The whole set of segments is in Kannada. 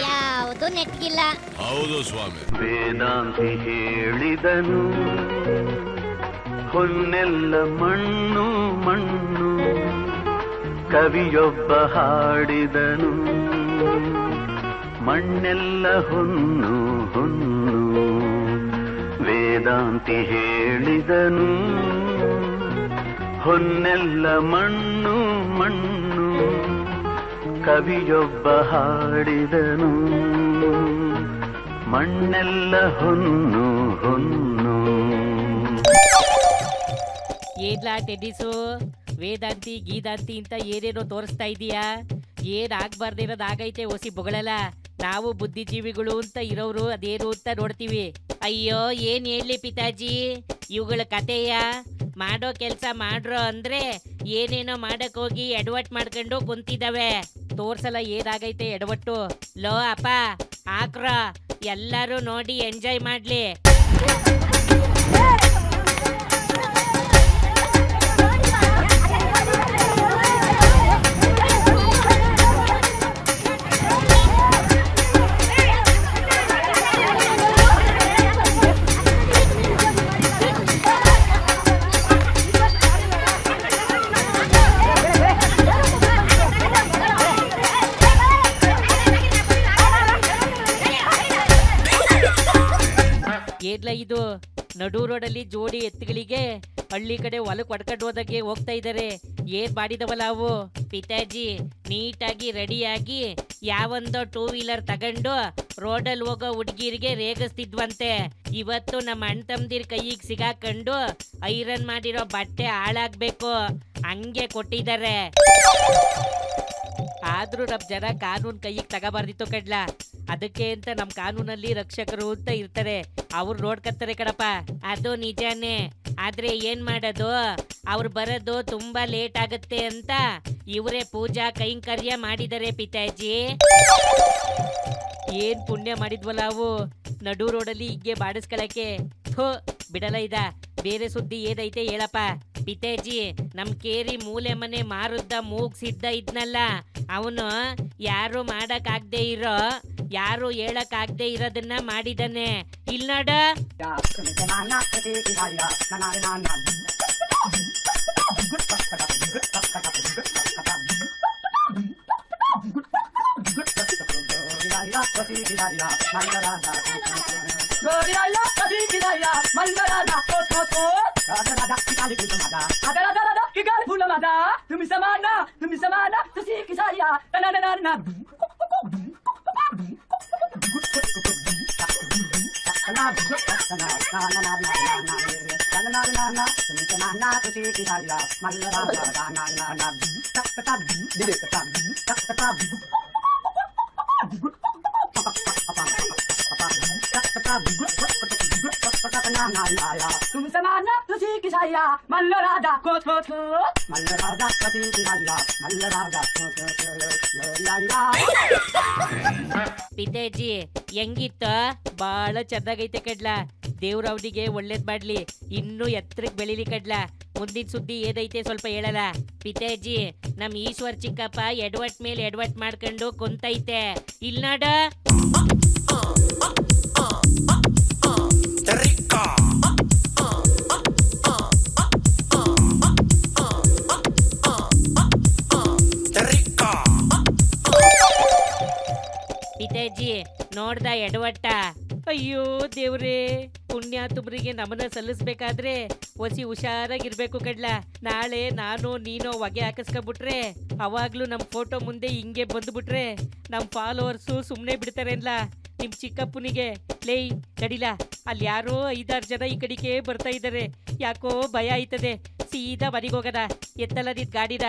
ಯಾವುದು ನೆಟ್ಗಿಲ್ಲ. ಹೌದು ಸ್ವಾಮಿ. ವೇದಾಂತಿ ಹೇಳಿದನು, ಹೊನ್ನೆಲ್ಲ ಮಣ್ಣು ಮಣ್ಣು, ಕವಿಯೊಬ್ಬ ಹಾಡಿದನು, ಮಣ್ಣೆಲ್ಲ ಹೊನ್ನು ಹೊನ್ನು. ವೇದಾಂತಿ ಹೇಳಿದನು, ಹೊನ್ನೆಲ್ಲ ಮಣ್ಣು ಮಣ್ಣು, ಕವಿಯೊಬ್ಬ ಹಾಡಿದನು, ಮಣ್ಣೆಲ್ಲ ಹೊನ್ನು ಹೊನ್ನು. ಏನ್ಲಾ ಟೆನ್ನಿಸು, ವೇದಾಂತಿ ಗೀದಾಂತಿ ಅಂತ ಏನೇನೋ ತೋರಿಸ್ತಾ ಇದೀಯಾ? ಏನ್ ಆಗ್ಬಾರ್ದಿರೋದು ಆಗೈತೆ ಒಸಿ ಬೊಗಳಲ್ಲ. ನಾವು ಬುದ್ಧಿಜೀವಿಗಳು ಅಂತ ಇರೋರು ಅದೇನು ಅಂತ ನೋಡ್ತೀವಿ. ಅಯ್ಯೋ ಏನ್ ಹೇಳಿ ಪಿತಾಜಿ, ಇವುಗಳ ಕತೆಯ ಮಾಡೋ ಕೆಲ್ಸ ಮಾಡ್ರೋ ಅಂದ್ರೆ ಏನೇನೋ ಮಾಡಕ್ ಹೋಗಿ ಎಡವಟ್ ಮಾಡ್ಕೊಂಡು ಕುಂತಿದಾವೆ. ತೋರ್ಸಲ್ಲ ಏನಾಗೈತೆ ಎಡವಟ್ಟು. ಲೋ ಅಪ್ಪ ಹಾಕ್ರ, ಎಲ್ಲರೂ ನೋಡಿ ಎಂಜಾಯ್ ಮಾಡ್ಲಿ. ಏನ್ಲ ಇದು, ನಡು ರೋಡಲ್ಲಿ ಜೋಡಿ ಎತ್ತುಗಳಿಗೆ ಹಳ್ಳಿ ಕಡೆ ಹೊಲಕ್ ಹೊಡ್ಕೊಂಡು ಹೋದಾಗೆ ಹೋಗ್ತಾ ಇದಾರೆ. ಏನ್ ಮಾಡಿದವಲ್ಲ ಅವು? ಪಿತಾಜಿ ನೀಟಾಗಿ ರೆಡಿಯಾಗಿ ಯಾವೊಂದೋ 2 ವೀಲರ್ ತಗೊಂಡು ರೋಡಲ್ಲಿ ಹೋಗೋ ಹುಡ್ಗಿರಿಗೆ ರೇಗಿಸ್ತಿದ್ವಂತೆ. ಇವತ್ತು ನಮ್ಮ ಅಣ್ಣ ತಮ್ಮದಿರ್ ಕೈಗೆ ಸಿಗಾಕೊಂಡು ಐರನ್ ಮಾಡಿರೋ ಬಟ್ಟೆ ಹಾಳಾಗ್ಬೇಕು ಹಂಗೆ ಕೊಟ್ಟಿದ್ದಾರೆ. ಆದ್ರೂ ನಮ್ ಜನ ಕಾನೂನ್ ಕೈಗೆ ತಗೋಬಾರ್ದಿತ್ತು ಕಡ್ಲ. ಅದಕ್ಕೆ ಅಂತ ನಮ್ ಕಾನೂನಲ್ಲಿ ರಕ್ಷಕರು ಅಂತ ಇರ್ತಾರೆ, ಅವ್ರು ನೋಡ್ಕತ್ತಾರೆ ಕಣಪ್ಪ. ಅದು ನಿಜಾನೇ. ಆದ್ರೆ ಏನ್ ಮಾಡೋದು, ಅವ್ರು ಬರೋದು ತುಂಬಾ ಲೇಟ್ ಆಗತ್ತೆ ಅಂತ ಇವರೇ ಪೂಜಾ ಕೈಂಕರ್ಯ ಮಾಡಿದರೆ ಪಿತಾಜಿ. ಏನ್ ಪುಣ್ಯ ಮಾಡಿದ್ವಲ್ಲ ಅವು, ನಡು ರೋಡಲ್ಲಿ ಹಿಂಗೆ ಬಾಡಿಸ್ಕೊಳಕ್ಕೆ. ಥೋ ಬಿಡಲ್ಲ ಇದ. ಬೇರೆ ಸುದ್ದಿ ಏನೈತೆ ಹೇಳಪ್ಪ ಪಿತಾಜಿ. ನಮ್ ಕೇರಿ ಮೂಲೆ ಮನೆ ಮಾರುದ್ದ ಮೂಗ್ಸಿದ್ದ ಇದ್ನಲ್ಲ, ಅವನು ಯಾರು ಮಾಡಕ್ ಆಗದೆ ಇರೋ, ಯಾರು ಹೇಳಕ್ ಆಗದೆ ಇರೋದನ್ನ ಮಾಡಿದಾನೆ. ಇಲ್ ನೋಡ. ಪಿತಾಜಿ ಹೆಂಗಿತ್ತ? ಬಾಳ ಚೆನ್ನಾಗೈತೆ ಕಡ್ಲ. ದೇವ್ರ ಅವನಿಗೆ ಒಳ್ಳೇದ್ ಮಾಡ್ಲಿ, ಇನ್ನೂ ಎತ್ತರಕ್ಕೆ ಬೆಳಿಲಿ ಕಡ್ಲ. ಮುಂದಿನ ಸುದ್ದಿ ಏದೈತೆ ಸ್ವಲ್ಪ ಹೇಳಲ್ಲ ಪಿತಾಜಿ. ನಮ್ ಈಶ್ವರ್ ಚಿಕ್ಕಪ್ಪ ಎಡವಟ್ ಮೇಲೆ ಎಡವಟ್ ಮಾಡ್ಕೊಂಡು ಕುಂತೈತೆ. ಇಲ್ ನೋಡ. ಪಿತಾಜಿ ನೋಡ್ದ ಎಡವಟ್ಟ? ಅಯ್ಯೋ ದೇವ್ರೇ, ಪುಣ್ಯಾತುಮ್ರಿಗೆ ನಮನ ಸಲ್ಲಿಸ್ಬೇಕಾದ್ರೆ ಒಸಿ ಹುಷಾರಾಗಿರ್ಬೇಕು ಕಡ್ಲ. ನಾಳೆ ನಾನು ನೀನೋ ಹೊಗೆ ಹಾಕಿಸ್ಕೊಂಡ್ಬಿಟ್ರೆ, ಅವಾಗ್ಲೂ ನಮ್ ಫೋಟೋ ಮುಂದೆ ಹಿಂಗೆ ಬಂದ್ಬಿಟ್ರೆ ನಮ್ ಫಾಲೋವರ್ಸು ಸುಮ್ನೆ ಬಿಡ್ತಾರೇನ್ಲ. ನಿಮ್ ಚಿಕ್ಕಪ್ಪನಿಗೆ ಲೇ ನಡಿಲ, ಅಲ್ಲಿ ಯಾರೋ 5-6 ಜನ ಈ ಕಡೆಗೆ ಬರ್ತಾ ಇದ್ದಾರೆ, ಯಾಕೋ ಭಯ ಆಯ್ತದೆ. ಸೀದಾ ಮನೆಗೆ ಹೋಗದ. ಎತ್ತಲ್ಲ ನಿನ್ ಗಾಡಿನ.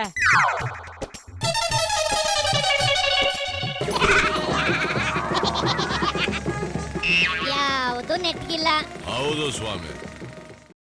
ಯಾವುದು ನೆಟ್ಗಿಲ್ಲ. ಹೌದು ಸ್ವಾಮಿ.